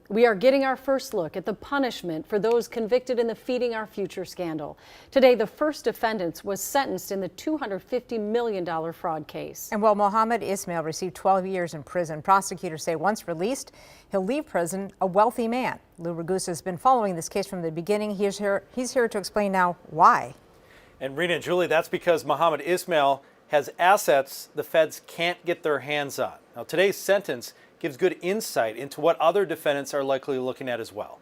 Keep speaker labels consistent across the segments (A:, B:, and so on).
A: We are getting our first look at the punishment for those convicted in the Feeding Our Future scandal. Today, the first defendant was sentenced in the $250 million fraud case.
B: And while Mohammed Ismail received 12 years in prison, prosecutors say once released, he'll leave prison a wealthy man. Lou Ragusa has been following this case from the beginning. He's here to explain now why.
C: And Rena and Julie, that's because Mohammed Ismail has assets the feds can't get their hands on. Now, today's sentence gives good insight into what other defendants are likely looking at as well.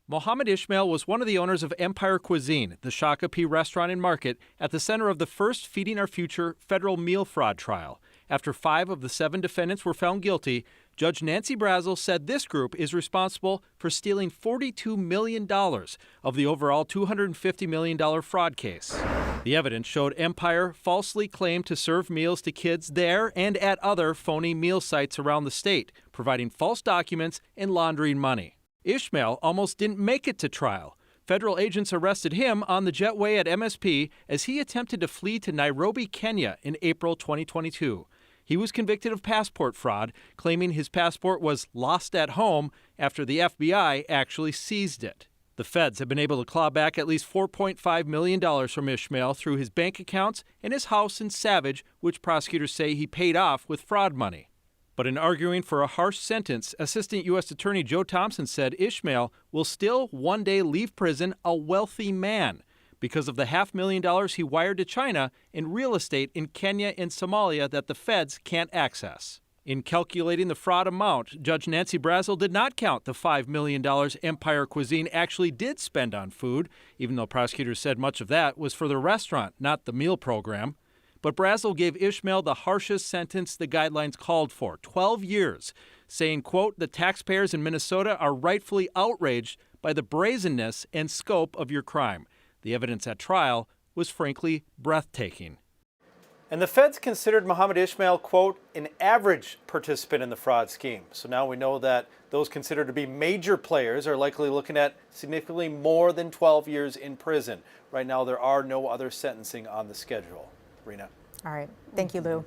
D: Mohammed Ismail was one of the owners of Empire Cuisine, the Shakopee restaurant and market at the center of the first Feeding Our Future federal meal fraud trial. After 5 of the 7 defendants were found guilty, Judge Nancy Brazel said this group is responsible for stealing $42 million of the overall $250 million fraud case. The evidence showed Empire falsely claimed to serve meals to kids there and at other phony meal sites around the state, providing false documents and laundering money. Ismail almost didn't make it to trial. Federal agents arrested him on the jetway at MSP as he attempted to flee to Nairobi, Kenya in April 2022. He was convicted of passport fraud, claiming his passport was lost at home after the FBI actually seized it. The feds have been able to claw back at least $4.5 million from Ismail through his bank accounts and his house in Savage, which prosecutors say he paid off with fraud money. But in arguing for a harsh sentence, Assistant U.S. Attorney Joe Thompson said Ismail will still one day leave prison a wealthy man because of the $500,000 he wired to China in real estate in Kenya and Somalia that the feds can't access. In calculating the fraud amount, Judge Nancy Brazel did not count the $5 million Empire Cuisine actually did spend on food, even though prosecutors said much of that was for the restaurant, not the meal program. But Brazel gave Ismail the harshest sentence the guidelines called for, 12 years, saying, quote, the taxpayers in Minnesota are rightfully outraged by the brazenness and scope of your crime. The evidence at trial was frankly breathtaking.
C: And the feds considered Mohammed Ismail, quote, an average participant in the fraud scheme. So now we know that those considered to be major players are likely looking at significantly more than 12 years in prison. Right now, there are no other sentencing on the schedule. Rena.
B: All right. Thank you, Lou.